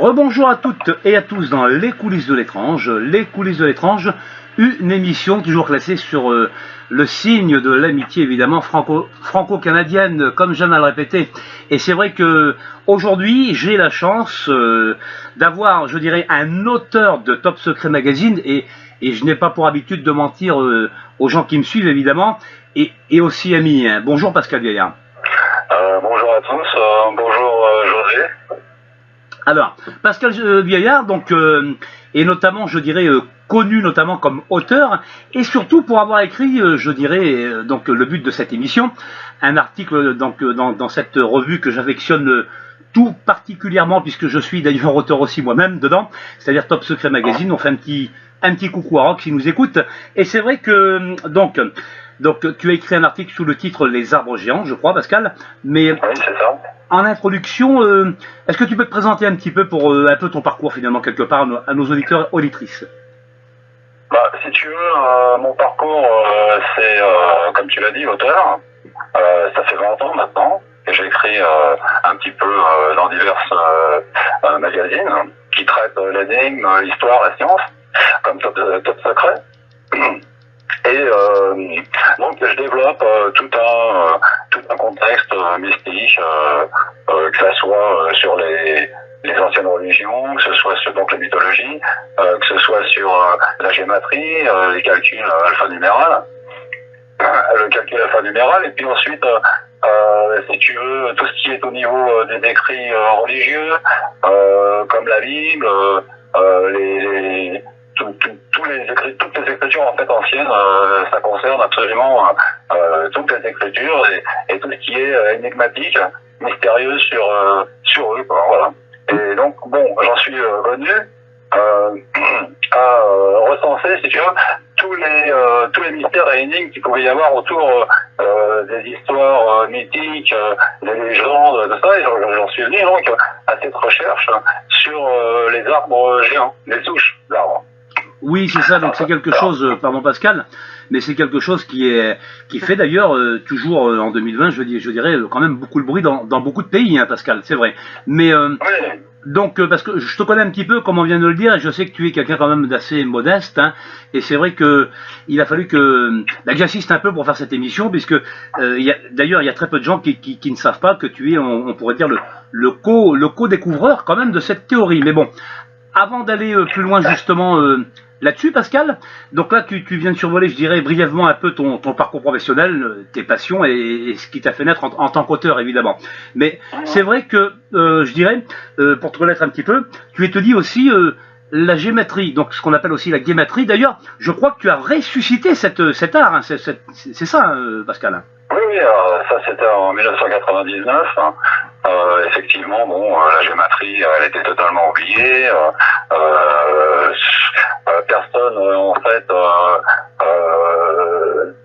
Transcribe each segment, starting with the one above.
Rebonjour à toutes et à tous dans Les coulisses de l'étrange. Les coulisses de l'étrange, une émission toujours classée sur le signe de l'amitié évidemment franco-canadienne, comme j'aime à le répéter. Et c'est vrai que aujourd'hui j'ai la chance d'avoir, je dirais, un auteur de Top Secret Magazine et je n'ai pas pour habitude de mentir aux gens qui me suivent évidemment et aussi amis. Bonjour Pascal Gaillard. Bonjour à tous, bonjour José. Alors, Pascal Vieillard, donc, est notamment, je dirais, connu notamment comme auteur, et surtout pour avoir écrit, je dirais, donc le but de cette émission, un article donc, dans cette revue que j'affectionne tout particulièrement, puisque je suis d'ailleurs auteur aussi moi-même dedans, c'est-à-dire Top Secret Magazine. On fait un petit coucou à Rock qui nous écoute, et c'est vrai que, donc, tu as écrit un article sous le titre Les arbres géants, je crois, Pascal, mais... Oui, c'est ça. En introduction, est-ce que tu peux te présenter un petit peu pour un peu ton parcours finalement quelque part à nos auditeurs auditrices? Bah, si tu veux, mon parcours, c'est, comme tu l'as dit, auteur. Ça fait 20 ans maintenant que j'ai écrit un petit peu dans divers magazines qui traitent l'énigme, l'histoire, la science, comme Top Secret. Et donc je développe tout un contexte mystique, que ça soit sur les anciennes religions, que ce soit sur donc la mythologie, que ce soit sur la gématrie, les calculs alphanumérales, le calcul alphanuméral, et puis ensuite, si tu veux, tout ce qui est au niveau des écrits religieux, comme la Bible, toutes les écritures en fait anciennes, ça concerne absolument toutes les écritures et tout ce qui est énigmatique, mystérieux sur eux, quoi, voilà. Et donc bon, j'en suis venu à recenser, si tu veux, tous les mystères et énigmes qu'il pouvait y avoir autour des histoires mythiques, des légendes, de ça, et j'en suis venu donc à cette recherche sur les arbres géants, les souches d'arbres. Oui, c'est ça, donc c'est quelque chose, pardon Pascal, mais c'est quelque chose qui fait d'ailleurs toujours en 2020, je dirais quand même beaucoup de bruit dans beaucoup de pays, hein, Pascal, c'est vrai. Mais oui. donc, parce que je te connais un petit peu, comme on vient de le dire, et je sais que tu es quelqu'un quand même d'assez modeste, hein, et c'est vrai que il a fallu que j'assiste un peu pour faire cette émission, puisque d'ailleurs il y a très peu de gens qui ne savent pas que tu es, on pourrait dire, le co-découvreur quand même de cette théorie. Mais bon, avant d'aller plus loin justement là-dessus, Pascal, donc là tu viens de survoler, je dirais, brièvement un peu ton parcours professionnel, tes passions et ce qui t'a fait naître en tant qu'auteur, évidemment. Mais c'est vrai que, je dirais, pour te connaître un petit peu, tu étudies aussi la gématrie, donc ce qu'on appelle aussi la guématrie. D'ailleurs, je crois que tu as ressuscité cet art, hein, c'est ça, Pascal. Oui, ça c'était en 1999. Effectivement, bon, la gématrie, elle était totalement oubliée. Personne, en fait,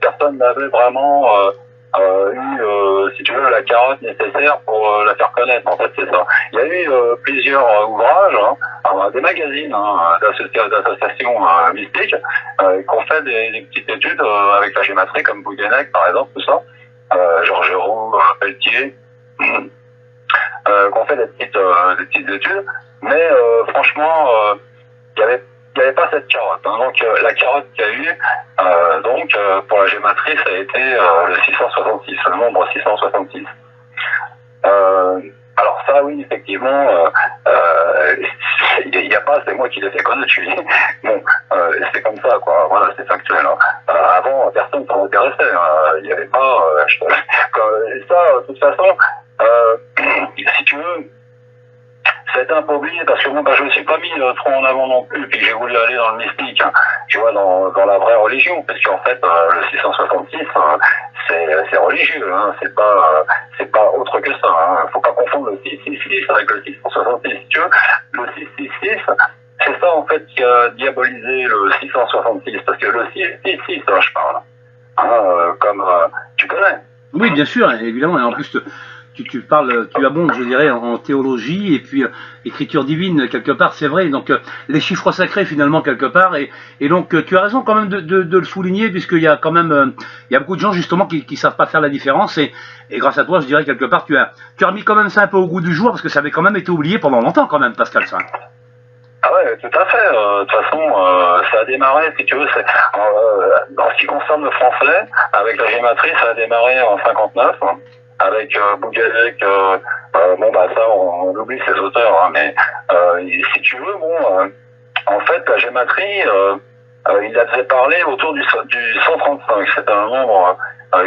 personne n'avait vraiment eu, si tu veux, la carotte nécessaire pour la faire connaître. En fait, c'est ça. Il y a eu plusieurs ouvrages, des magazines, d'associations mystiques, qui ont fait des petites études avec la gématrie, comme Bouguenec, par exemple, tout ça. Georges Roux, Pelletier, qui ont fait des petites études, mais franchement, il n'y avait pas cette carotte. Hein. Donc la carotte qu'il y a eu, pour la gématrie, ça a été le 666, le nombre 666. Alors ça, oui, effectivement, il n'y a pas, c'est moi qui l'ai fait connaître, je suis dit. Bon, c'est comme ça, quoi. Voilà, c'est factuel. Hein. Avant, personne ne s'en intéressait. Il n'y avait pas... ça, de toute façon, si tu veux, ça a été un peu oublié parce que moi, je ne me suis pas mis trop en avant non plus, puis j'ai voulu aller dans le mystique, hein, tu vois, dans la vraie religion, parce qu'en fait, le 666, c'est religieux, hein, c'est pas autre que ça. Hein. Faut pas confondre le 666 avec le 666. Si tu veux, le 666, c'est ça en fait qui a diabolisé le 666, parce que le 666, je parle, hein, comme tu connais. Oui, bien sûr, évidemment, et en plus tu parles, tu abondes, je dirais, en théologie et puis écriture divine quelque part, c'est vrai. Donc les chiffres sacrés finalement quelque part et donc tu as raison quand même de le souligner puisqu'il y a quand même il y a beaucoup de gens justement qui savent pas faire la différence et grâce à toi, je dirais quelque part, tu as remis quand même ça un peu au goût du jour parce que ça avait quand même été oublié pendant longtemps quand même, Pascal, ça. Ah ouais, tout à fait. De toute façon, ça a démarré, si tu veux, en ce qui concerne le français, avec la gématrie, ça a démarré en 59, hein, avec Bouguelec, bon bah ça, on oublie ces auteurs, hein, mais si tu veux, bon, en fait, la gématrie, il a fait parler autour du 135, c'était un nombre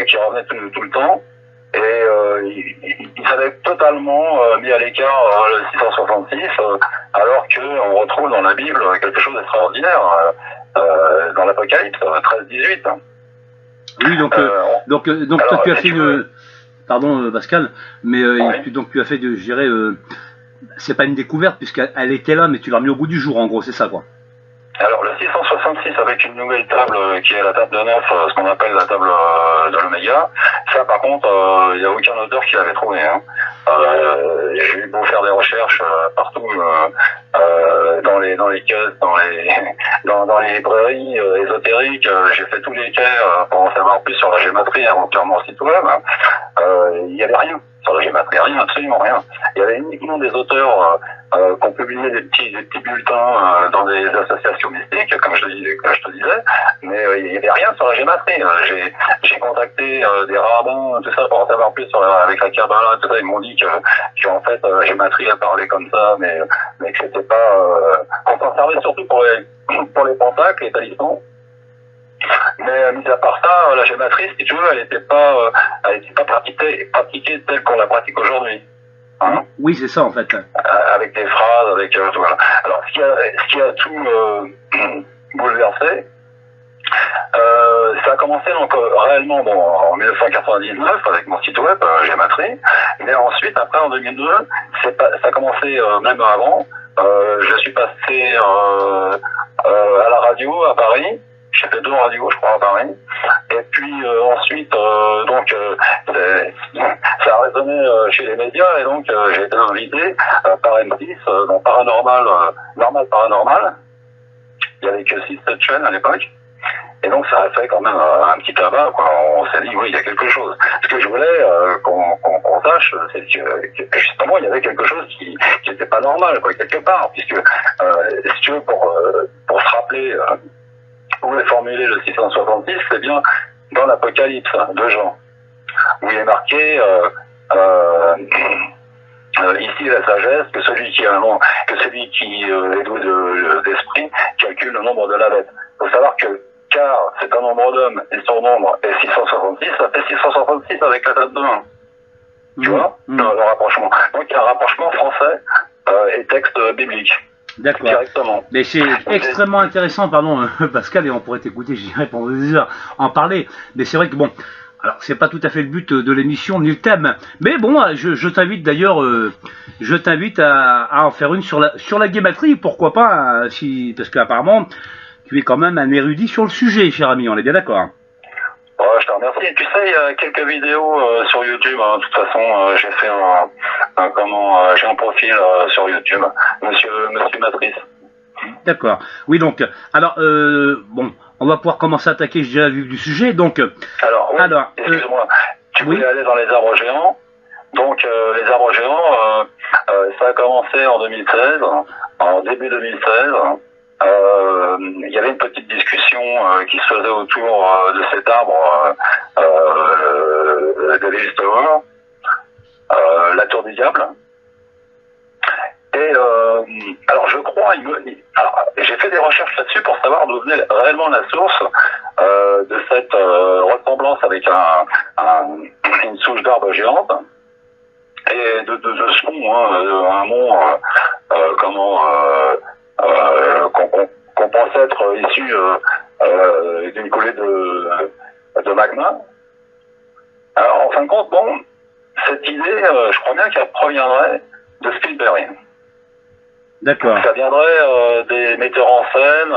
qui revenait tout le temps. Et il s'avait totalement mis à l'écart le 666, alors qu'on retrouve dans la Bible quelque chose d'extraordinaire, dans l'Apocalypse 13-18. Oui, donc alors, toi tu as fait une... Pardon Pascal, mais ouais. donc tu as fait, je dirais, c'est pas une découverte puisqu'elle était là, mais tu l'as mis au goût du jour en gros, c'est ça quoi. Alors le 666 avec une nouvelle table qui est la table de 9, ce qu'on appelle la table de l'Oméga, ça par contre il n'y a aucun auteur qui l'avait trouvé. Hein. J'ai eu beau faire des recherches partout dans les caisses, dans les librairies ésotériques, j'ai fait tous les quais pour en savoir plus sur la gématrie avant de faire mon site web. Il n'y avait rien sur la gématrie, rien, absolument rien. Il y avait uniquement des auteurs qui ont publié des petits bulletins dans des associations mystiques, comme je te disais, mais il n'y avait rien sur la gématrie. J'ai contacté des rabbins, tout ça, pour en savoir plus avec la Kabbalah, tout ça. Ils m'ont dit qu'en fait, la gématrie a parlé comme ça, mais que c'était pas... qu'on s'en servait surtout pour les pentacles, les talismans. Mais mis à part ça, la gématrie, si tu veux, elle n'était pas pratiquée telle qu'on la pratique aujourd'hui. Hein, oui, c'est ça en fait. Avec des phrases, avec tout voilà. Alors, ce qui a tout bouleversé, ça a commencé donc réellement en 1999 avec mon site web Gématrie, mais ensuite après en 2002, ça a commencé même avant. Je suis passé à la radio à Paris. J'ai fait 2 radios, je crois, à Paris. Et puis ensuite, donc, ça a résonné chez les médias, et donc j'ai été invité par M6 dans Normal Paranormal. Il y avait que 6-7 chaînes à l'époque. Et donc ça a fait quand même un petit tabac, quoi. On s'est dit, oui, il y a quelque chose. Ce que je voulais qu'on sache, c'est que justement, il y avait quelque chose qui n'était pas normal, quoi, quelque part. Puisque, si tu veux, pour se rappeler... où est formulé le 666, c'est bien dans l'Apocalypse de Jean, où il est marqué ici la sagesse, que celui qui est doué d'esprit calcule le nombre de la bête. Il faut savoir que car c'est un nombre d'hommes et son nombre est 666, ça fait 666 avec la date de 1. Tu vois le rapprochement. Donc il y a un rapprochement français et texte biblique. D'accord. Directement. Mais c'est extrêmement intéressant, pardon Pascal, et on pourrait t'écouter, je dirais, pendant des heures en parler. Mais c'est vrai que bon, alors c'est pas tout à fait le but de l'émission ni le thème. Mais bon, je t'invite d'ailleurs, à en faire une sur la guématrie, pourquoi pas, parce qu'apparemment tu es quand même un érudit sur le sujet, cher ami, on est bien d'accord. Ouais, je te remercie. Tu sais, il y a quelques vidéos sur YouTube. Hein. De toute façon, j'ai fait j'ai un profil sur YouTube, Monsieur Matrice. D'accord. Oui, donc, alors, bon, on va pouvoir commencer à attaquer, je dirais, le vif du sujet. Donc, excuse-moi. Tu voulais aller dans les arbres géants. Donc, les arbres géants, ça a commencé en 2016, en début 2016. Il y avait une petite discussion qui se faisait autour de cet arbre de l'île Tower, la tour du diable. Et alors je crois, j'ai fait des recherches là-dessus pour savoir d'où venait réellement la source de cette ressemblance avec une souche d'arbre géante et de ce mont, un mont qu'on pense être issu d'une coulée de magma. Alors en fin de compte, bon, cette idée, je crois bien qu'elle proviendrait de Spielberg. D'accord. Ça viendrait des metteurs en scène.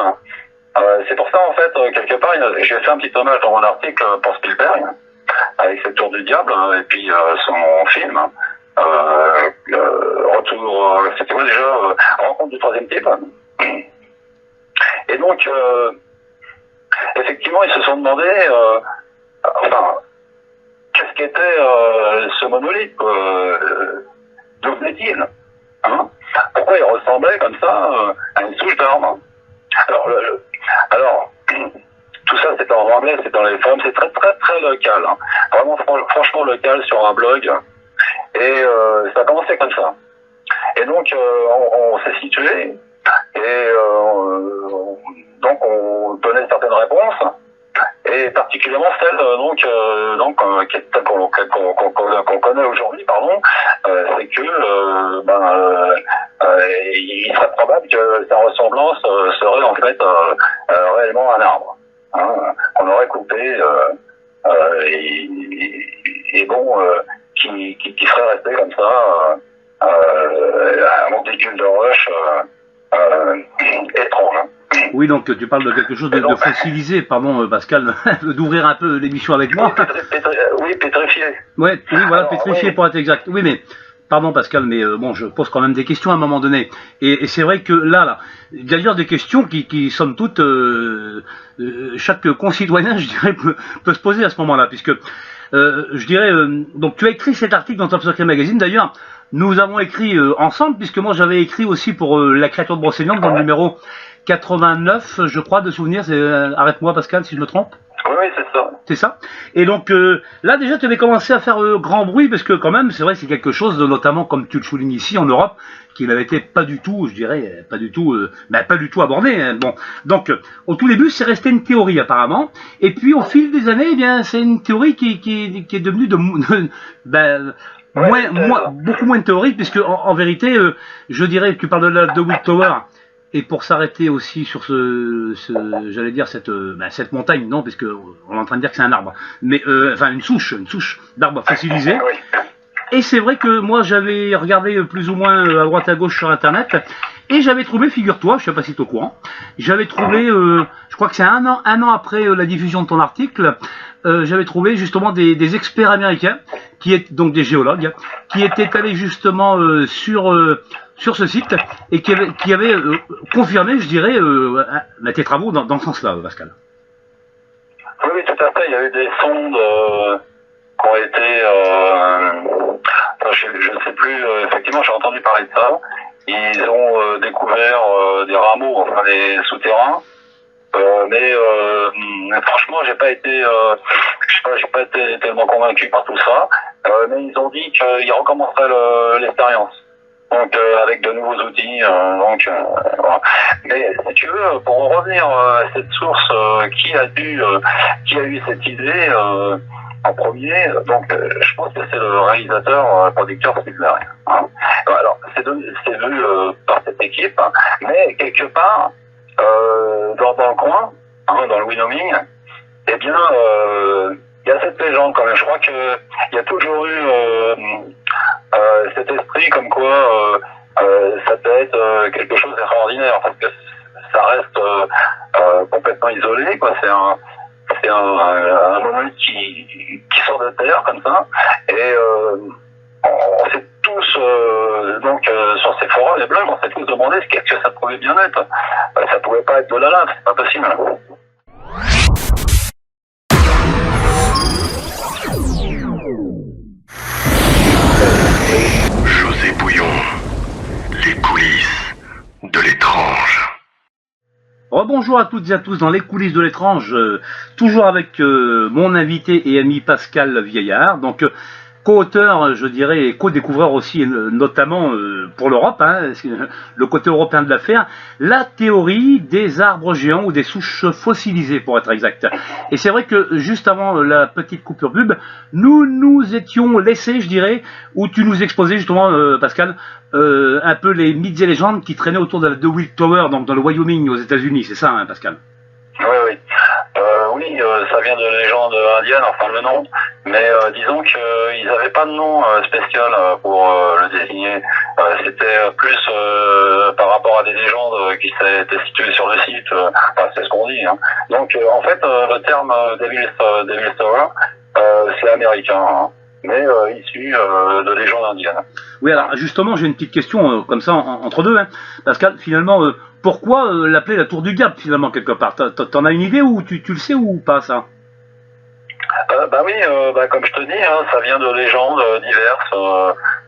C'est pour ça, en fait, quelque part, j'ai fait un petit hommage dans mon article pour Spielberg, avec cette tour du diable, et puis son film. retour, c'était quoi déjà, rencontre du troisième type. Et donc, effectivement, ils se sont demandé, enfin, qu'est-ce qu'était ce monolithe, d'où venait-il, hein? Pourquoi il ressemblait comme ça à une souche d'arbre? Alors, tout ça c'est en anglais, c'est dans les forums, c'est très très très local, hein. Vraiment franchement local sur un blog, et ça a commencé comme ça. Et donc on s'est situé, et donc on donnait certaines réponses, et particulièrement celle qu'on connaît aujourd'hui, pardon, c'est que il serait probable que sa ressemblance serait en fait réellement un arbre, hein, qu'on aurait coupé et bon, qui serait resté comme ça, un monticule de roche étrange. Hein. Oui, donc tu parles de quelque chose de fossilisé, pardon Pascal, d'ouvrir un peu l'émission avec moi. Oui, pétrifié. Ouais, oui, voilà, alors, pétrifié oui. Pour être exact. Oui, mais, pardon Pascal, mais bon, je pose quand même des questions à un moment donné. Et c'est vrai que là, d'ailleurs des questions qui somme toute, chaque concitoyen, je dirais, peut se poser à ce moment-là, puisque, je dirais, donc tu as écrit cet article dans Top Secret Magazine, d'ailleurs, nous avons écrit ensemble, puisque moi j'avais écrit aussi pour la créature de Brocéliande dans le numéro 89, je crois, de souvenir, arrête-moi Pascal si je me trompe. Oui, c'est ça. C'est ça. Et donc là déjà tu avais commencé à faire grand bruit, parce que quand même c'est vrai que c'est quelque chose de, notamment comme tu le soulignes ici en Europe, qui n'avait été pas du tout, je dirais, pas du tout abordé. Hein. Bon, donc au tout début c'est resté une théorie apparemment, et puis au fil des années, eh bien c'est une théorie qui est devenue beaucoup moins de théorie, puisque en vérité, je dirais, tu parles de la Wild Tower. Et pour s'arrêter aussi sur j'allais dire cette montagne, non, parce que on est en train de dire que c'est un arbre, mais enfin une souche d'arbre fossilisé. Et c'est vrai que moi j'avais regardé plus ou moins à droite à gauche sur internet, et j'avais trouvé, figure-toi, je sais pas si tu es au courant, j'avais trouvé, je crois que c'est un an après la diffusion de ton article, j'avais trouvé justement des experts américains, donc des géologues, qui étaient allés justement sur ce site, et qui avaient confirmé, je dirais, tes travaux dans ce sens-là, Pascal. Oui, tout à fait. Il y a eu des sondes qui ont été... je ne sais plus, effectivement, j'ai entendu parler de ça. Ils ont découvert des rameaux, enfin des souterrains. Mais franchement, j'ai pas été tellement convaincu par tout ça. Mais ils ont dit qu'ils recommenceraient l'expérience. Donc avec de nouveaux outils, voilà. Mais si tu veux, pour en revenir à cette source, qui a eu cette idée en premier, donc je pense que c'est le réalisateur, producteur Spielberg. Hein. Alors c'est vu par cette équipe, hein, mais quelque part dans le coin, hein, dans le Wyoming, eh bien il y a cette légende quand même. Je crois que il y a toujours eu cet esprit comme quoi ça peut être quelque chose d'extraordinaire, parce que ça reste complètement isolé, quoi. C'est un monolithe qui sort de terre comme ça, et on s'est tous sur ces forums, les blogs, on s'est tous demandé qu'est-ce que ça pouvait bien être. Ça pouvait pas être de la lave, c'est pas possible. José Bouillon, les coulisses de l'étrange. Rebonjour à toutes et à tous dans les coulisses de l'étrange, toujours avec mon invité et ami Pascal Vieillard, donc co-auteur, je dirais, et co-découvreur aussi, notamment pour l'Europe, hein, le côté européen de l'affaire, la théorie des arbres géants ou des souches fossilisées, pour être exact. Et c'est vrai que juste avant la petite coupure pub, nous étions laissés, je dirais, où tu nous exposais justement, Pascal, un peu les mythes et légendes qui traînaient autour de la Wild Tower, donc dans le Wyoming aux États-Unis, c'est ça, hein, Pascal? Oui. Oui, ça vient de légendes indiennes, enfin le nom, mais disons qu'ils n'avaient pas de nom spécial pour le désigner. C'était plus par rapport à des légendes qui étaient situées sur le site, enfin, c'est ce qu'on dit. Hein. Donc en fait, le terme Devil's Tower, c'est américain. Hein. mais issus de légendes indiennes. Oui, alors justement, j'ai une petite question comme ça entre deux, hein. Pascal, finalement, pourquoi l'appeler la tour du Diable, finalement, quelque part? T'en as une idée ou tu le sais ou pas, ça? Bah oui, comme je te dis, hein, ça vient de légendes diverses.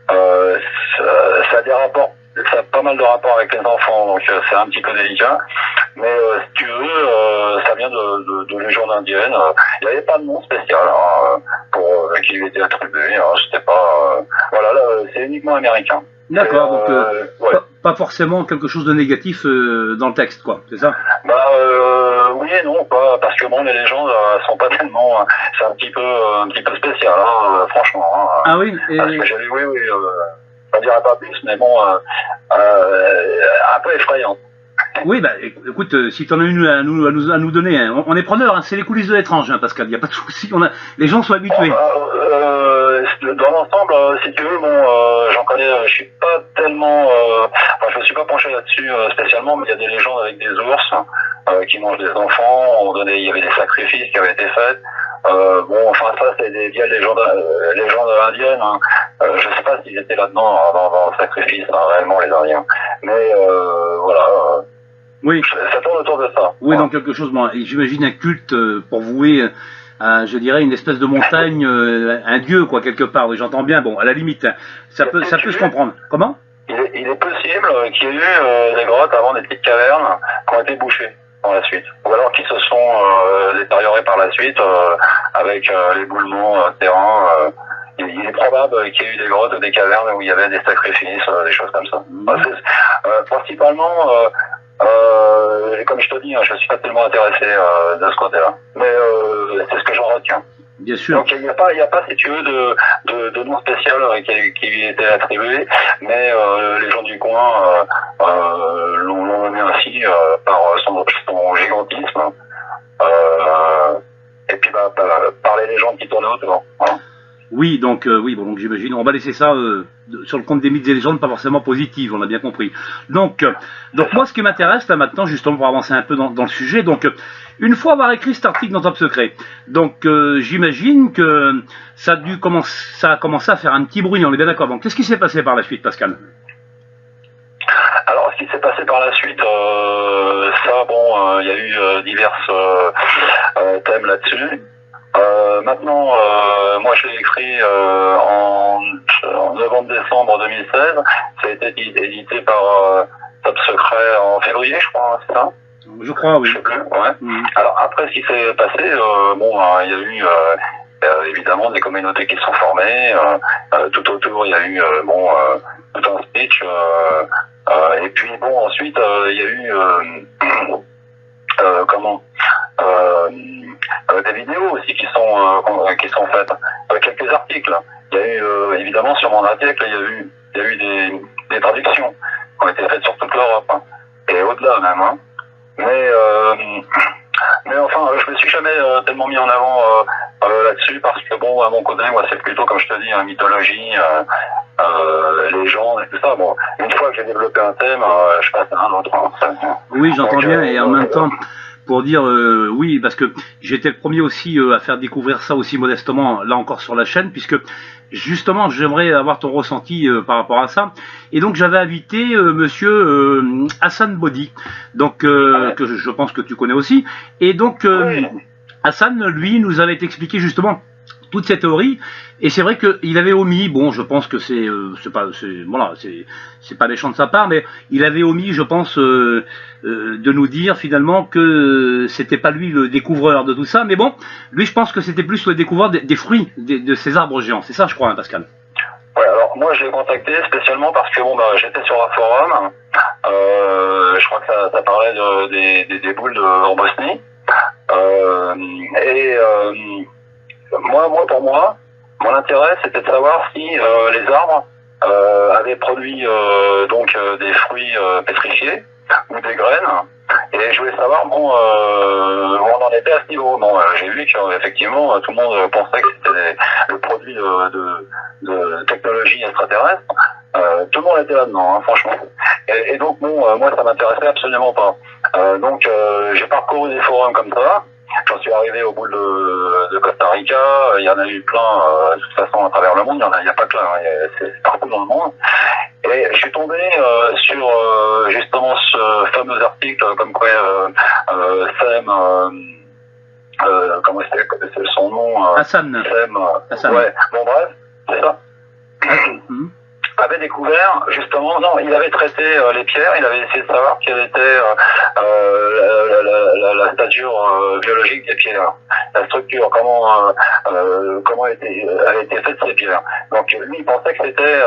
Ça a des rapports, ça a pas mal de rapports avec les enfants, donc c'est un petit peu délicat. Mais si tu veux, ça vient de légendes indiennes. Il n'y avait pas de nom spécial hein, pour qui lui était attribué. Hein, c'était pas, voilà, là, c'est uniquement américain. D'accord, donc ouais. pas forcément quelque chose de négatif dans le texte, quoi, c'est ça? Oui et non, pas parce que bon, les légendes sont pas tellement, c'est un petit peu spécial, hein, franchement. Hein, ah oui. Parce que j'ai lu, oui, je ne dirais pas plus, mais bon, un peu effrayant. Oui, bah écoute, si tu en as une à nous donner, hein, on est preneur, hein, c'est les coulisses de l'étrange, hein, Pascal, il n'y a pas de souci, les gens sont habitués. Dans l'ensemble, si tu veux, bon, j'en connais, je suis pas tellement, je me suis pas penché là-dessus spécialement, mais il y a des légendes avec des ours qui mangent des enfants, il y avait des sacrifices qui avaient été faits. Bon, enfin ça c'est des vieilles légendes indiennes. Hein. Je sais pas s'ils étaient là-dedans dans le sacrifice, hein, réellement les Indiens. Mais voilà. Oui. Ça tourne autour de ça. Oui, donc quelque chose. Bon, j'imagine un culte pour vouer, je dirais, une espèce de montagne, un dieu quoi quelque part. Oui, j'entends bien. Bon, à la limite, hein, ça peut se comprendre. Comment? Il est possible qu'il y ait eu des grottes avant des petites cavernes qui ont été bouchées dans la suite, ou alors qui se sont détériorées par la suite avec l'éboulement terrain. Il est probable qu'il y ait eu des grottes ou des cavernes où il y avait des sacrifices, des choses comme ça. Principalement, comme je te dis, je ne suis pas tellement intéressé de ce côté-là, mais c'est ce que j'en retiens. Bien sûr. Donc il n'y a pas, si tu veux, de nom spécial qui lui était attribué, mais les gens du coin l'ont nommé ainsi par son gigantisme, et puis par les légendes qui tournent autour. Hein. Oui, donc donc j'imagine. On va laisser ça sur le compte des mythes et légendes, pas forcément positives, on a bien compris. Donc moi, ce qui m'intéresse là maintenant, justement pour avancer un peu dans le sujet, donc une fois avoir écrit cet article dans Top Secret, donc j'imagine que ça a commencé à faire un petit bruit, on est bien d'accord. Donc qu'est-ce qui s'est passé par la suite, Pascal? Alors, ce qui s'est passé par la suite, il y a eu divers thèmes là-dessus. Maintenant, moi je l'ai écrit en novembre-décembre 2016. Ça a été édité par Top Secret en février, je crois, c'est ça? Je crois, oui. Je sais plus, ouais. Alors après, ce qui s'est passé, il y a eu évidemment des communautés qui se sont formées. Tout autour, il y a eu tout un speech. Et puis ensuite, il y a eu des vidéos aussi qui sont faites, quelques articles. Il y a eu évidemment sur mon article, il y a eu des traductions qui ont été faites sur toute l'Europe, hein, et au-delà même. Hein. Mais enfin, je me suis jamais tellement mis en avant là-dessus parce que à mon côté, moi, c'est plutôt comme je te dis, mythologie, légendes et tout ça. Bon, une fois que j'ai développé un thème, je passe à un autre. Hein. Oui, j'entends bien, et en même temps, pour dire oui, parce que j'étais le premier aussi à faire découvrir ça aussi modestement, là encore sur la chaîne, puisque justement j'aimerais avoir ton ressenti par rapport à ça. Et donc j'avais invité monsieur Hassan Body, donc que je pense que tu connais aussi. Et donc Hassan, lui, nous avait expliqué justement toute cette théorie, et c'est vrai qu'il avait omis, je pense que c'est pas méchant de sa part, mais il avait omis, je pense, de nous dire finalement que c'était pas lui le découvreur de tout ça, mais bon, lui je pense que c'était plus le découvreur des fruits de ces arbres géants, c'est ça je crois, hein, Pascal? Ouais, alors moi je l'ai contacté spécialement parce que j'étais sur un forum, je crois que ça parlait des boules en Bosnie, pour moi, mon intérêt, c'était de savoir si les arbres avaient produit des fruits pétrifiés ou des graines. Et je voulais savoir où on en était à ce niveau. J'ai vu qu'effectivement, tout le monde pensait que c'était le produit de technologie extraterrestre. Tout le monde était là-dedans, hein, franchement. Et donc, moi, ça m'intéressait absolument pas. Donc, j'ai parcouru des forums comme ça. J'en j'en suis arrivé au bout de Costa Rica. Il y en a eu plein, de toute façon, à travers le monde. Il n'y a pas que là, hein, c'est partout dans le monde. Et je suis tombé sur justement ce fameux article comme quoi Sam, comment c'est son nom Hassan. Sam, Hassan. ouais, bon bref, c'est ça. Avait découvert justement, non, il avait traité les pierres, il avait essayé de savoir quelle était la stature biologique des pierres, la structure, comment avait été faite ces pierres. Donc lui, il pensait que c'était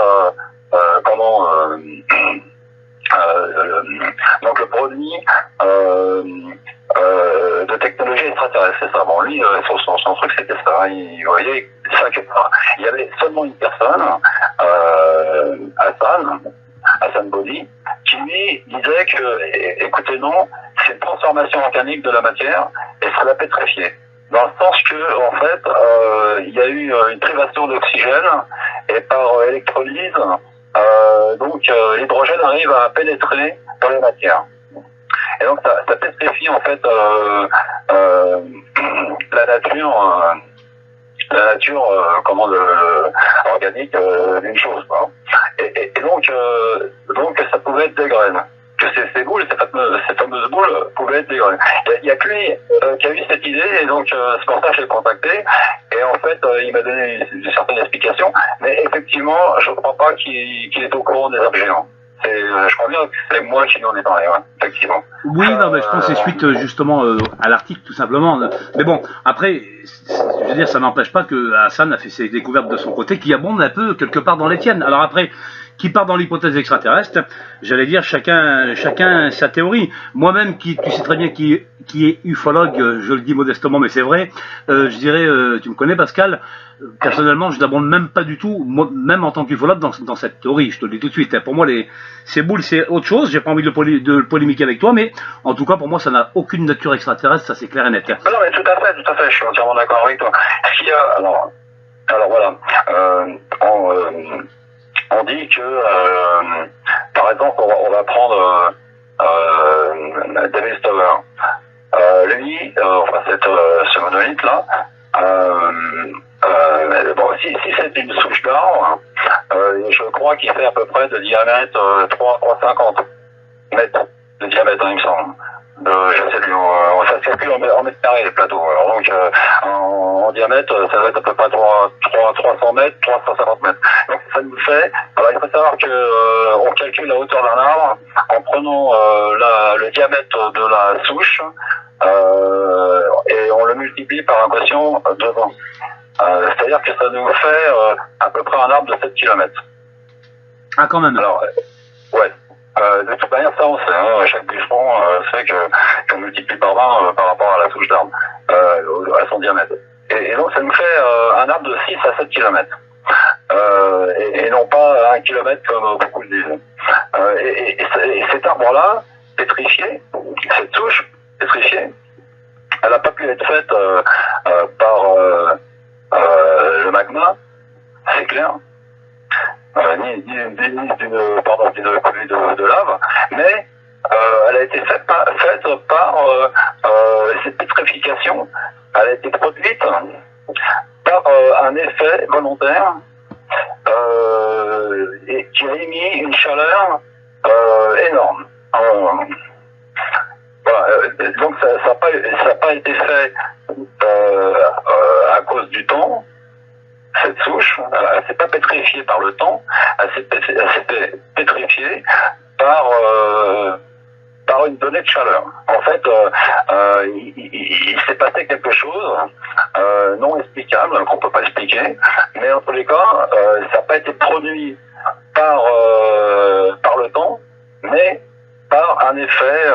donc le produit de technologie extraterrestre, c'est ça. Bon, lui, son truc, c'était ça. Il voyait ça que il y avait seulement une personne, Hassan Body, qui lui disait que, écoutez, non, c'est une transformation organique de la matière et ça l'a pétrifié. Dans le sens que, en fait, il y a eu une privation d'oxygène et par électrolyse, donc l'hydrogène arrive à pénétrer dans les matières. Et donc ça pétrifie en fait la nature organique d'une chose. Quoi. Et donc ça pouvait être des graines. Que ces boules, ces fameuses boules pouvaient être des graines. Il y a que lui qui a eu cette idée, et donc c'est pour ça que je l'ai contacté. Et en fait, il m'a donné une certaine explication, mais effectivement, je ne crois pas qu'il est au courant des objets géants. Je crois bien que c'est moi qui lui en ai parlé, ouais, effectivement. Oui, non, mais je pense que c'est suite justement à l'article, tout simplement. Mais bon, après, je veux dire, ça n'empêche pas que Hassan a fait ses découvertes de son côté, qui abondent un peu quelque part dans les tiennes. Alors après, qui part dans l'hypothèse extraterrestre, j'allais dire chacun sa théorie. Moi-même, tu sais très bien qui est ufologue, je le dis modestement, mais c'est vrai, je dirais, tu me connais Pascal, personnellement, je n'abonde même pas du tout, moi, même en tant qu'ufologue, dans cette théorie, je te le dis tout de suite. Pour moi, ces boules, c'est autre chose, j'ai pas envie de le polémiquer avec toi, mais en tout cas, pour moi, ça n'a aucune nature extraterrestre, ça c'est clair et net. Non, mais tout à fait, je suis entièrement d'accord avec toi. Ce qu'il y a, alors voilà, on dit que, par exemple, on va prendre David Stover. Lui, enfin, ce monolithe-là, bon, si c'est une souche d'arbre, je crois qu'il fait à peu près de diamètre 3,50 mètres de diamètre, il me semble. Je sais plus, ça se calcule en mètres carrés les plateaux. Alors donc en diamètre, ça va être à peu près 300 mètres, 350 mètres. Donc ça nous fait. Alors il faut savoir que on calcule la hauteur d'un arbre en prenant le diamètre de la souche et on le multiplie par un quotient de 20. C'est-à-dire que ça nous fait à peu près un arbre de 7 km. Ah, quand même. Alors, ouais. De toute manière, ça on sait, hein, chaque bûcheron sait qu'on multiplie par 20 par rapport à la souche d'arbre, à son diamètre. Et donc ça nous fait un arbre de 6 à 7 km. Et non pas 1 km comme beaucoup le disent. Et cet arbre-là, pétrifié, cette souche pétrifiée, elle n'a pas pu être faite par le magma, c'est clair. Ni d'une coulée de lave, mais elle a été faite par cette pétrification, elle a été produite par un effet volontaire et qui a émis une chaleur énorme. Voilà, donc ça n'a pas été fait à cause du temps. Cette souche, elle s'est pas pétrifiée par le temps, elle s'est pétrifiée par une donnée de chaleur. En fait, il s'est passé quelque chose non explicable, qu'on peut pas expliquer, mais en tous les cas, ça n'a pas été produit par le temps, mais par un effet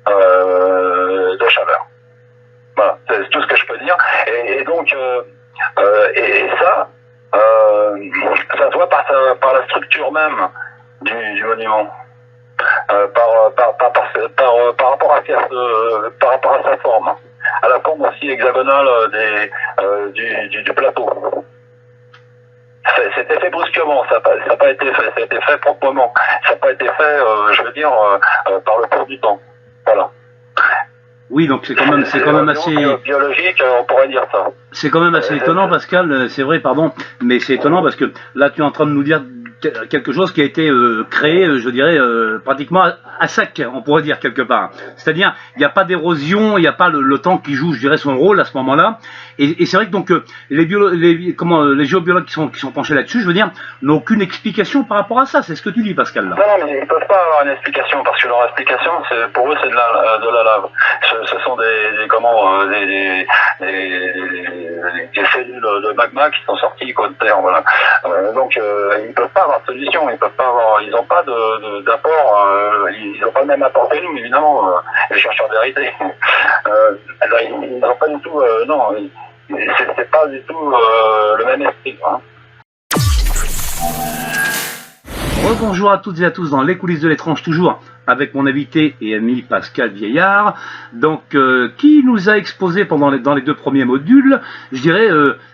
de chaleur. Voilà, c'est tout ce que je peux dire. Et donc et ça se voit par la structure même du monument, par rapport à sa forme, à la forme aussi hexagonale du plateau. C'était fait brusquement, ça n'a pas été fait, ça a été fait proprement, ça n'a pas été fait, je veux dire, par le cours du temps. Voilà. Oui, donc c'est quand même assez. Biologique, on pourrait dire ça. C'est quand même assez étonnant, Pascal, c'est vrai, pardon, mais c'est étonnant parce que là, tu es en train de nous dire quelque chose qui a été créé, je dirais, pratiquement à sec, on pourrait dire quelque part. C'est-à-dire, il n'y a pas d'érosion, il n'y a pas le temps qui joue, je dirais, son rôle à ce moment-là. Et c'est vrai que donc les géobiologues qui sont penchés là-dessus, je veux dire, n'ont aucune explication par rapport à ça. C'est ce que tu dis, Pascal. Là. Non, mais ils peuvent pas avoir une explication parce que leur explication, pour eux, c'est de la lave. Ce sont des cellules de magma qui sont sorties de terre, voilà. Donc ils peuvent pas avoir de solution, ils n'ont pas d'apport, ils n'ont pas le même apport que nous, évidemment, les chercheurs de vérité. Ils n'ont pas du tout, non, c'est pas du tout le même esprit, hein. Bonjour à toutes et à tous dans les coulisses de l'étrange, toujours avec mon invité et ami Pascal Vieillard, donc qui nous a exposé dans les 2 premiers modules, je dirais,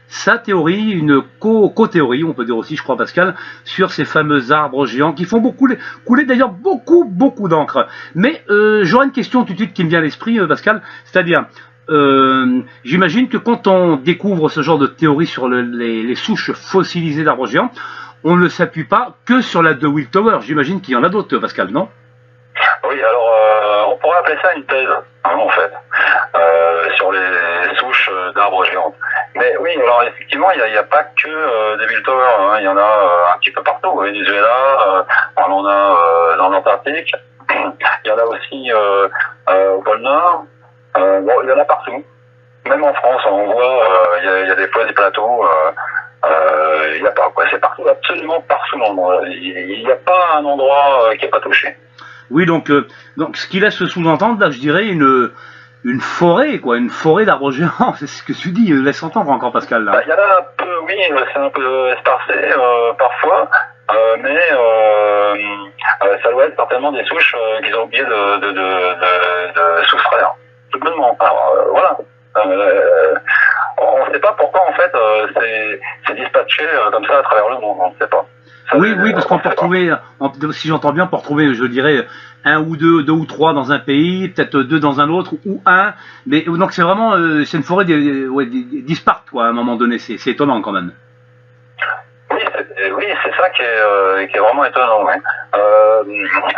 sa théorie, une co-théorie, on peut dire aussi, je crois, Pascal, sur ces fameux arbres géants qui font couler d'ailleurs beaucoup d'encre. Mais j'aurais une question tout de suite qui me vient à l'esprit, Pascal, c'est-à-dire, j'imagine que quand on découvre ce genre de théorie sur les souches fossilisées d'arbres géants, on ne s'appuie pas que sur la DeWitt Tower. J'imagine qu'il y en a d'autres, Pascal, non? Oui, alors on pourrait appeler ça une thèse, hein, en fait, sur les souches d'arbres géants. Mais oui, alors effectivement, il n'y a pas que DeWitt Tower, hein, il y en a un petit peu partout. Au Venezuela, on en a dans l'Antarctique, il y en a aussi au pôle Nord. Bon, il y en a partout. Même en France, on voit, il y a des fois des plateaux. Il y a pas, quoi. C'est partout, absolument partout dans le monde. Il n'y a pas un endroit qui n'est pas touché. Oui, donc ce qui laisse sous-entendre, là, je dirais, une forêt, quoi, une forêt d'arbres géants. C'est ce que tu dis, laisse entendre encore, Pascal, là. Il y en a un peu, oui, c'est un peu esparcé, parfois, mais ça doit être certainement des souches qu'ils ont oublié de soustraire. Tout bonnement. Alors, voilà. On ne sait pas pourquoi, en fait, c'est dispatché comme ça à travers le monde, on ne sait pas. Ça, oui, parce qu'on peut retrouver, si j'entends bien, on peut retrouver, je dirais, un ou deux ou trois dans un pays, peut-être 2 dans un autre, ou un, mais donc c'est vraiment, c'est une forêt disparte, quoi, à un moment donné, c'est étonnant quand même. Oui, c'est ça qui est vraiment étonnant. Ouais.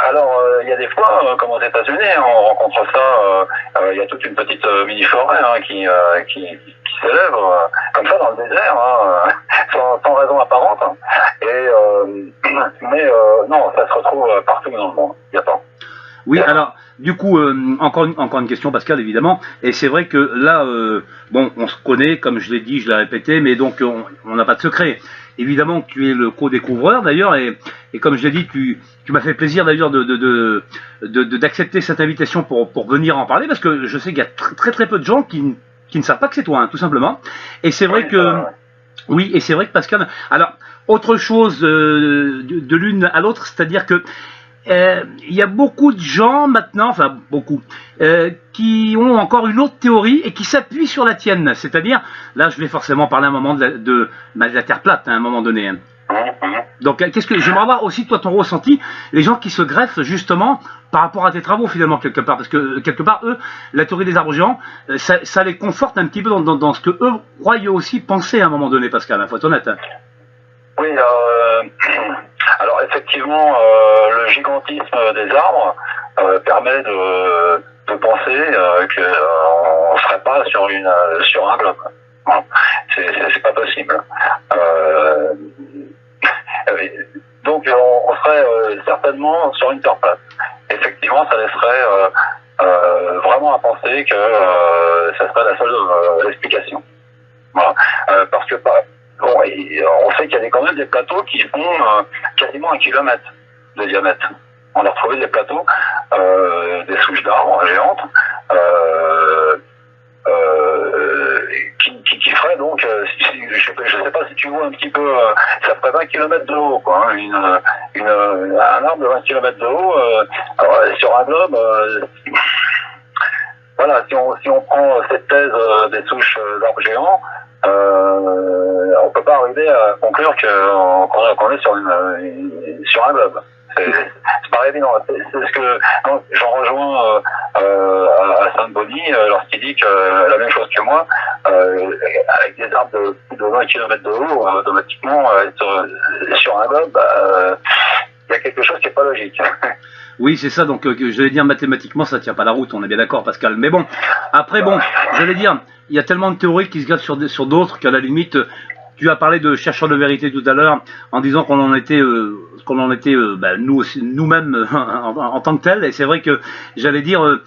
Alors, il y a des fois, comme aux États-Unis, on rencontre ça. Il y a toute une petite mini-forêt hein, qui s'élève comme ça dans le désert, hein, sans raison apparente. Hein. Mais non, ça se retrouve partout dans le monde. Il n'y a pas. Oui, alors, du coup, encore une question, Pascal, évidemment, et c'est vrai que là, bon, on se connaît, comme je l'ai dit, je l'ai répété, mais donc, on n'a pas de secret. Évidemment que tu es le co-découvreur, d'ailleurs, et comme je l'ai dit, tu m'as fait plaisir, d'ailleurs, d'accepter cette invitation pour venir en parler, parce que je sais qu'il y a très peu de gens qui ne savent pas que c'est toi, hein, tout simplement, et c'est vrai que... Oui, et c'est vrai que, Pascal, alors, autre chose de l'une à l'autre, c'est-à-dire que il y a beaucoup de gens maintenant, enfin beaucoup, qui ont encore une autre théorie et qui s'appuient sur la tienne. C'est-à-dire, là je vais forcément parler un moment de la Terre plate, hein, à un moment donné. Hein. Donc j'aimerais avoir aussi toi ton ressenti, les gens qui se greffent justement par rapport à tes travaux finalement quelque part, parce que quelque part eux, la théorie des arbres géants, ça les conforte un petit peu dans ce que eux croient aussi penser à un moment donné, Pascal, il faut être honnête. Hein. Oui, alors effectivement, le gigantisme des arbres permet de penser qu'on ne serait pas sur un globe. Bon, c'est pas possible. Donc on serait certainement sur une terre plate. Effectivement, ça laisserait vraiment à penser que ça serait la seule explication. Voilà. Parce que bon, on sait qu'il y a quand même des plateaux qui font quasiment 1 kilomètre de diamètre. On a retrouvé des plateaux, des souches d'arbres géantes, qui feraient donc, je sais pas si tu vois un petit peu, ça ferait 20 km de haut, quoi, hein, un arbre de 20 km de haut, alors, sur un globe, voilà, si on prend cette thèse des souches d'arbres géants, on peut pas arriver à conclure qu'on est sur un globe. C'est pas évident. C'est ce que j'en rejoins à Sainte-Bonnie lorsqu'il dit que la même chose que moi, avec des arbres de plus de 20 km de haut, automatiquement, être sur un globe, il y a quelque chose qui n'est pas logique. Oui, c'est ça, donc j'allais dire mathématiquement ça tient pas la route, on est bien d'accord Pascal. Mais bon, après bon, j'allais dire, il y a tellement de théories qui se gardent sur d'autres qu'à la limite, tu as parlé de chercheurs de vérité tout à l'heure en disant qu'on en était, nous aussi, nous-mêmes en tant que tel, et c'est vrai que j'allais dire,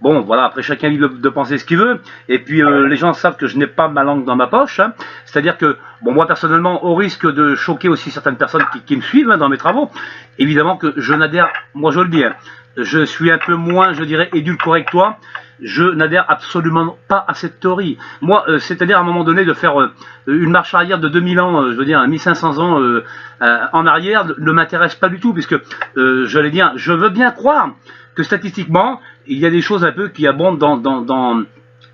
bon voilà, après chacun libre de penser ce qu'il veut, et puis les gens savent que je n'ai pas ma langue dans ma poche, hein. C'est-à-dire que, bon moi personnellement, au risque de choquer aussi certaines personnes qui me suivent dans mes travaux, évidemment que je n'adhère, moi je le dis, hein, je suis un peu moins, je dirais, édulcoré que toi, je n'adhère absolument pas à cette théorie. Moi, c'est-à-dire à un moment donné de faire une marche arrière de 2000 ans, je veux dire 1500 ans en arrière, ne m'intéresse pas du tout, puisque, j'allais dire, je veux bien croire que statistiquement, il y a des choses un peu qui abondent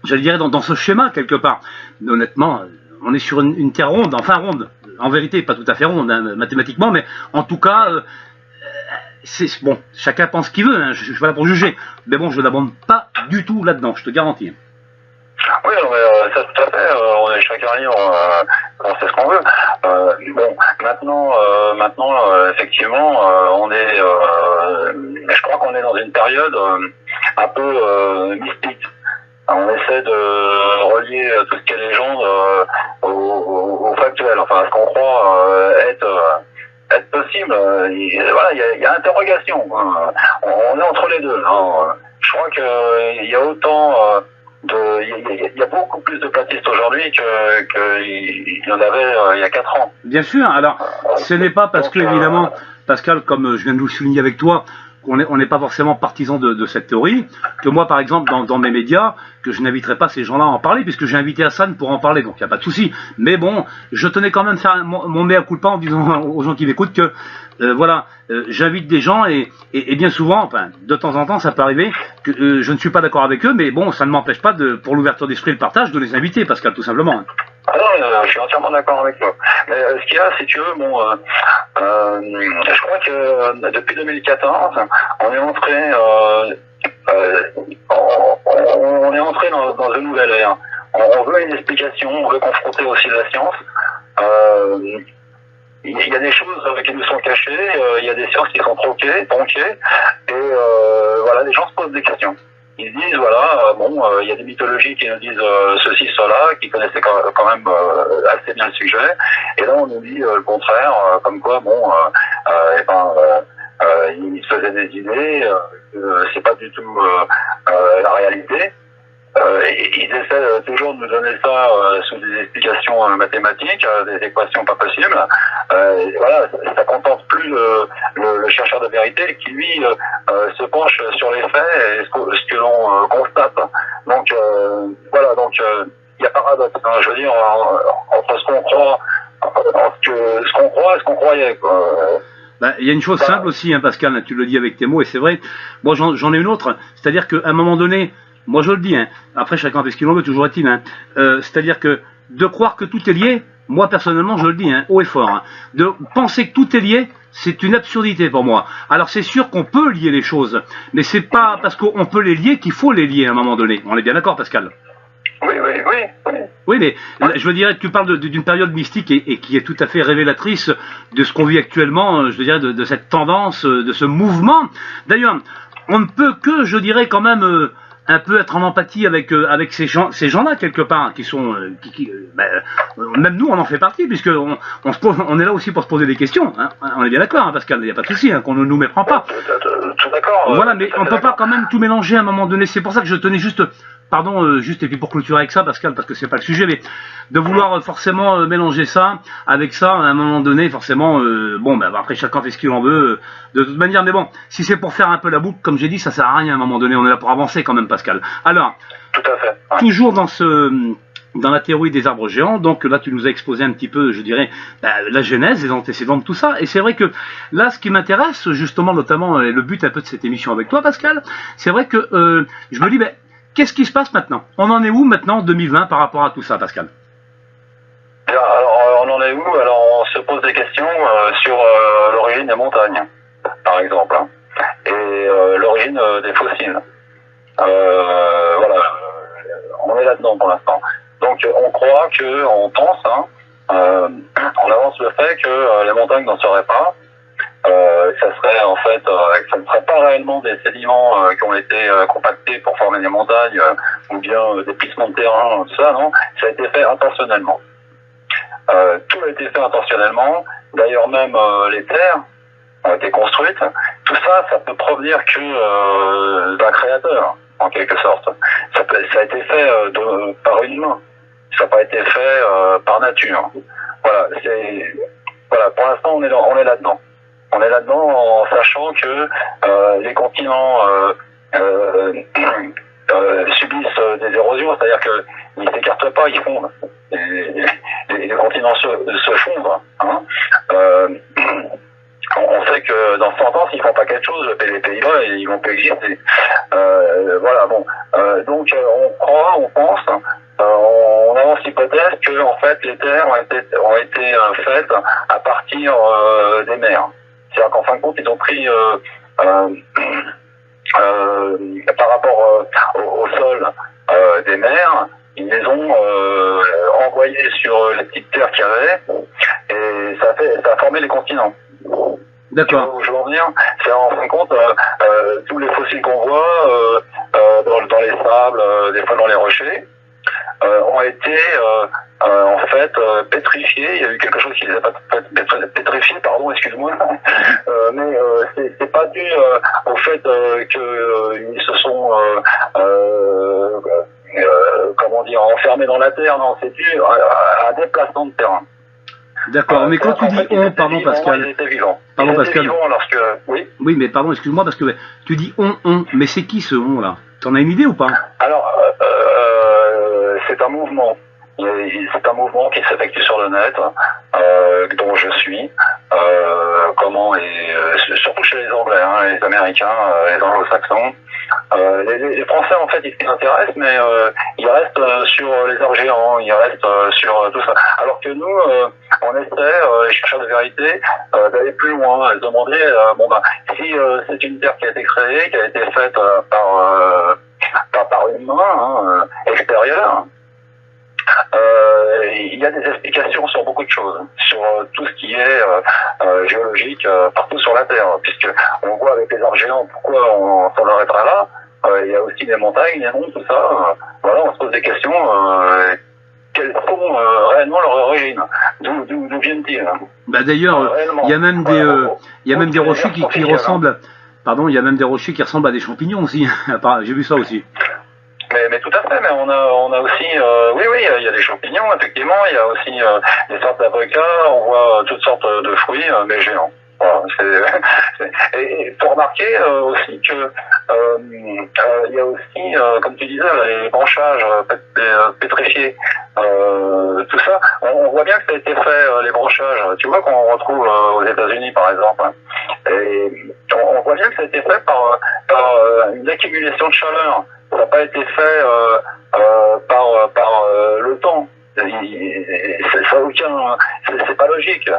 j'allais dire, dans ce schéma quelque part. Mais honnêtement, on est sur une terre ronde, enfin ronde, en vérité, pas tout à fait ronde, hein, mathématiquement, mais en tout cas, c'est bon, chacun pense ce qu'il veut, hein, je suis pas là pour juger, mais bon, je n'abonde pas du tout là-dedans, je te garantis. Oui, non, mais ça tout à fait, on est chacun libre, on sait ce qu'on veut. Bon, maintenant, effectivement, on est, je crois qu'on est dans une période un peu mystique. On essaie de relier tout ce qu'est légende au factuel, enfin à ce qu'on croit être possible. Voilà, il y a interrogation. On est entre les deux. Hein. Je crois qu'il y a autant il y a beaucoup plus de platistes aujourd'hui qu'il y en avait il y a 4 ans. Bien sûr, alors ce n'est pas parce que, évidemment, Pascal, comme je viens de vous le souligner avec toi, on n'est pas forcément partisan de cette théorie, que moi par exemple dans mes médias, que je n'inviterai pas ces gens-là à en parler, puisque j'ai invité Hassan pour en parler, donc il n'y a pas de souci. Mais bon, je tenais quand même faire mon mea culpa en disant aux gens qui m'écoutent que voilà, j'invite des gens et bien souvent, enfin de temps en temps ça peut arriver que je ne suis pas d'accord avec eux, mais bon, ça ne m'empêche pas pour l'ouverture d'esprit et le partage de les inviter, Pascal, tout simplement. Ah non, je suis entièrement d'accord avec toi. Mais ce qu'il y a, si tu veux, bon, je crois que depuis 2014, on est entré, on est entré dans une nouvelle ère. On veut une explication, on veut confronter aussi la science. Il y a des choses qui nous sont cachées, il y a des sciences qui sont tronquées, et voilà, les gens se posent des questions. Ils disent, voilà, il y a des mythologies qui nous disent ceci, cela, qui connaissaient quand même assez bien le sujet, et là on nous dit le contraire, comme quoi, ils se faisaient des idées, c'est pas du tout la réalité. Ils essaient toujours de nous donner ça sous des explications mathématiques, des équations pas possibles. Voilà, ça contente plus le chercheur de vérité qui lui se penche sur les faits et ce que l'on constate. Donc voilà, donc il y a paradoxe. Hein, je veux dire entre ce qu'on croit, ce qu'on croit et ce qu'on croyait. Il y a une chose simple aussi, hein, Pascal, tu le dis avec tes mots, et c'est vrai. Moi, j'en ai une autre, c'est-à-dire qu'à un moment donné. Moi je le dis, hein. Après chacun fait ce qu'il en veut, toujours est-il. Hein. C'est-à-dire que de croire que tout est lié, moi personnellement je le dis, hein, haut et fort. Hein. De penser que tout est lié, c'est une absurdité pour moi. Alors c'est sûr qu'on peut lier les choses, mais c'est pas parce qu'on peut les lier qu'il faut les lier à un moment donné. On est bien d'accord, Pascal? Oui. Oui, mais je veux dire, tu parles d'une période mystique et qui est tout à fait révélatrice de ce qu'on vit actuellement, je veux dire, de cette tendance, de ce mouvement. D'ailleurs, on ne peut que, je dirais quand même... un peu être en empathie avec ces gens-là quelque part, qui sont même nous on en fait partie, puisque on est là aussi pour se poser des questions, hein. On est bien d'accord, hein, Pascal, il n'y a pas de souci, hein, qu'on ne nous méprend pas. Tout d'accord. Voilà, mais on peut pas quand même tout mélanger à un moment donné. C'est pour ça que je tenais juste, pardon, juste et puis pour clôturer avec ça, Pascal, parce que c'est pas le sujet, mais de vouloir forcément mélanger ça avec ça à un moment donné, forcément, après chacun fait ce qu'il en veut, de toute manière, mais bon, si c'est pour faire un peu la boucle, comme j'ai dit, ça sert à rien à un moment donné, on est là pour avancer quand même, Pascal. Alors, tout à fait. Ouais. Toujours dans la théorie des arbres géants, donc là tu nous as exposé un petit peu, je dirais, la genèse, les antécédents de tout ça, et c'est vrai que là ce qui m'intéresse justement, notamment, et le but un peu de cette émission avec toi, Pascal, c'est vrai que je me dis, qu'est-ce qui se passe maintenant? On en est où maintenant en 2020 par rapport à tout ça, Pascal? Alors, on en est où? Alors, on se pose des questions sur l'origine des montagnes, par exemple, hein, et l'origine des fossiles. voilà, on est là-dedans pour l'instant. Donc on croit que, on pense, hein, on avance le fait que les montagnes n'en seraient pas. Ça serait en fait, ça ne serait pas réellement des sédiments qui ont été compactés pour former des montagnes ou bien des plissements de terrain, tout ça, non. Ça a été fait intentionnellement. Tout a été fait intentionnellement. D'ailleurs même les terres ont été construites. Tout ça, ça peut provenir que d'un créateur, en quelque sorte. Ça a été fait par une main. Ça n'a pas été fait par nature. Voilà, voilà, pour l'instant on est là-dedans. On est là-dedans en sachant que les continents subissent des érosions, c'est-à-dire qu'ils ne s'écartent pas, ils fondent. Les continents se fondent. Hein. On sait que dans 100 ans, s'ils ne font pas quelque chose, les Pays-Bas, ils vont plus exister. Voilà, bon. Donc on croit, on pense, on avance l'hypothèse que en fait les terres ont été faites à partir des mers. C'est-à-dire qu'en fin de compte, ils ont pris par rapport au sol des mers, ils les ont envoyés sur les petites terres qu'il y avait, et ça a formé les continents. D'accord. Je veux en venir, c'est en fin de compte tous les fossiles qu'on voit dans les sables, des fois dans les rochers, ont été en fait pétrifiés. Il y a eu quelque chose qui les a pas pétrifiés, pardon, excuse-moi, mais c'est pas dû au fait qu'ils se sont comment dire, enfermés dans la terre. Non, c'est dû à un déplacement de terrain. D'accord, mais quand tu dis on, pardon Pascal. Ils étaient vivants. Pardon Pascal. Lorsque, oui. Oui, mais pardon, excuse-moi parce que tu dis on, mais c'est qui ce on là? T'en as une idée ou pas? Alors, c'est un mouvement. C'est un mouvement qui s'effectue sur le net, dont je suis, et surtout chez les Anglais, hein, les Américains, les Anglo-Saxons. Les Français, en fait, ils s'y intéressent, mais ils restent sur les arts géants, ils restent sur tout ça. Alors que nous, on essaie, les chercheurs de vérité, d'aller plus loin, à se demander, si c'est une terre qui a été créée, qui a été faite par une main extérieure, il y a des explications sur beaucoup de choses, sur tout ce qui est géologique partout sur la Terre, puisque on voit avec les arts géants pourquoi on s'en arrêtera là. Il y a aussi des montagnes, des monts, tout ça. Voilà, on se pose des questions. Quelles sont réellement leur origine? D'où viennent-ils? Bah d'ailleurs, il y a même des rochers qui ressemblent. Pardon, il y a même des rochers qui ressemblent à des champignons aussi. J'ai vu ça aussi. Mais tout à fait, mais on a aussi, oui, il y a des champignons, effectivement, il y a aussi des sortes d'avocats, on voit toutes sortes de fruits, mais géants. Voilà, et faut remarquer aussi que il y a aussi, comme tu disais, les branchages pétrifiés, tout ça. On voit bien que ça a été fait, les branchages. Tu vois qu'on retrouve aux États-Unis, par exemple. Et on voit bien que ça a été fait par une accumulation de chaleur. Ça n'a pas été fait par le temps. Ça aucun, c'est pas logique.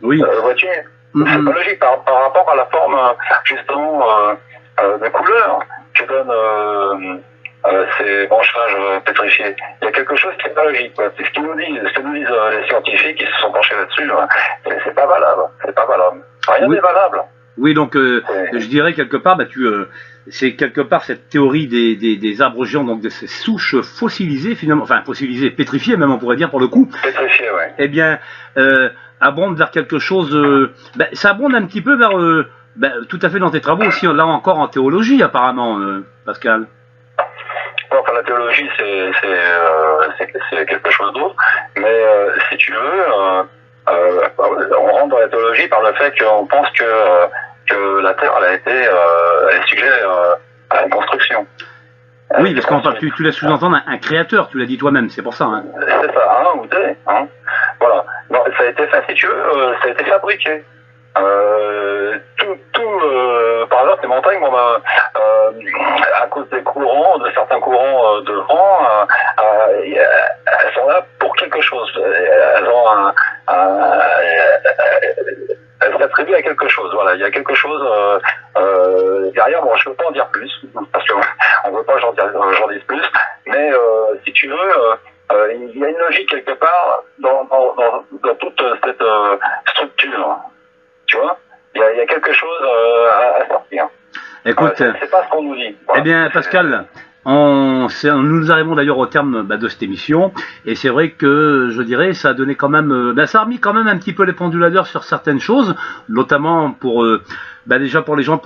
Oui. Vois-tu? C'est pas logique par rapport à la forme justement de couleur que donnent ces branchages pétrifiés. Il y a quelque chose qui n'est pas logique. C'est ce que nous disent les scientifiques qui se sont penchés là-dessus. C'est pas valable. C'est pas valable. Rien n'est valable. Oui, donc je dirais quelque part, c'est quelque part cette théorie des arbres géants, donc de ces souches fossilisées finalement, enfin fossilisées, pétrifiées même on pourrait dire pour le coup. Pétrifiées, oui. Eh bien, abonde vers quelque chose, ça abonde un petit peu vers, tout à fait dans tes travaux aussi, là encore en théologie apparemment, Pascal. Enfin, la théologie c'est quelque chose d'autre, mais si tu veux, on rentre dans la théologie par le fait qu'on pense que la Terre elle est sujet à une construction. Oui, parce qu'enfin tu laisses sous-entendre un créateur, tu l'as dit toi-même, c'est pour ça. Hein. C'est ça, ou des. Voilà. Non, ça a été fait, si tu veux, ça a été fabriqué. Par exemple, les montagnes, à cause des courants, de certains courants de vent, elles sont là pour quelque chose. Elles ont elle s'attribue à quelque chose. Voilà, il y a quelque chose derrière. Bon, je ne peux pas en dire plus parce que on veut pas que j'en dise plus. Mais si tu veux, il y a une logique quelque part dans toute cette structure. Tu vois, il y a quelque chose à sortir. Écoute, c'est pas ce qu'on nous dit. Voilà. Eh bien, Pascal. Nous arrivons d'ailleurs au terme de cette émission, et c'est vrai que je dirais ça a donné quand même, ça a remis quand même un petit peu les pendules à l'heure sur certaines choses, notamment pour déjà pour les gens,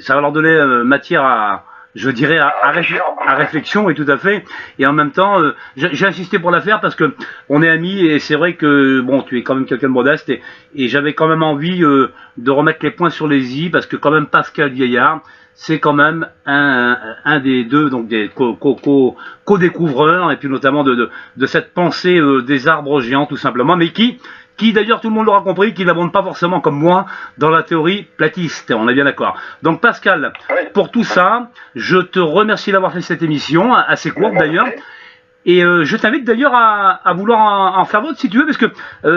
ça va leur donner matière à, je dirais, à réflexion, et tout à fait. Et en même temps, j'ai insisté pour la faire parce que on est amis, et c'est vrai que bon, tu es quand même quelqu'un de modeste, et j'avais quand même envie de remettre les points sur les i, parce que quand même Pascal Vieillard, c'est quand même un des deux, donc des co-découvreurs, et puis notamment de cette pensée des arbres géants, tout simplement, mais qui d'ailleurs, tout le monde l'aura compris, qui n'abonde pas forcément comme moi dans la théorie platiste, on est bien d'accord. Donc Pascal, pour tout ça, je te remercie d'avoir fait cette émission, assez courte d'ailleurs, et je t'invite d'ailleurs à vouloir en faire d'autres si tu veux, parce que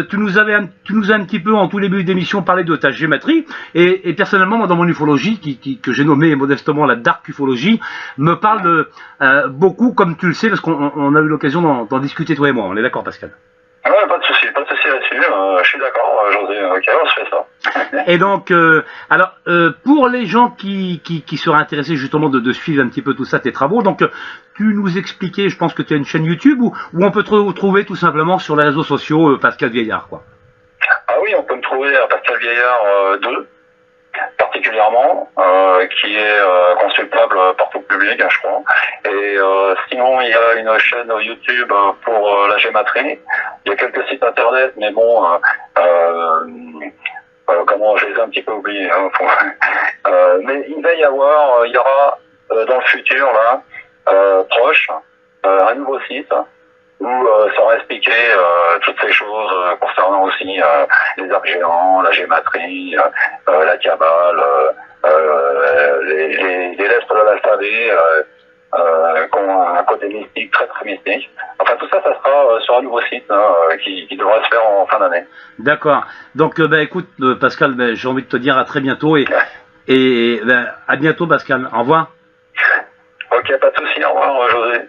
tu nous as un petit peu en tout début d'émission parlé de ta géométrie, et personnellement, moi, dans mon ufologie, que j'ai nommé modestement la dark ufologie, me parle beaucoup, comme tu le sais, parce qu'on a eu l'occasion d'en discuter toi et moi. On est d'accord, Pascal? Ouais, pas de souci là-dessus. Je suis d'accord, José. Ok, on se fait ça. Et donc, alors, pour les gens qui seraient intéressés justement de suivre un petit peu tout ça, tes travaux, donc tu nous expliquais, je pense que tu as une chaîne YouTube où on peut te retrouver tout simplement sur les réseaux sociaux, Pascal Vieillard, quoi. Ah oui, on peut me trouver à Pascal Vieillard 2, particulièrement, qui est consultable par tout public, je crois. Et sinon, il y a une chaîne YouTube pour la gématrie. Il y a quelques sites internet, mais bon, comment, je les ai un petit peu oubliés. Hein, mais il y aura dans le futur, là, proche, un nouveau site où sera expliqué toutes ces choses concernant aussi les arbres géants, la gématrie, la cabale, les lettres de l'alphabet qui ont un côté mystique, très très mystique. Enfin tout ça, ça sera sur un nouveau site qui devra se faire en fin d'année. D'accord. Donc écoute Pascal, j'ai envie de te dire à très bientôt, et à bientôt Pascal. Au revoir. Ok, pas de souci. Au revoir José.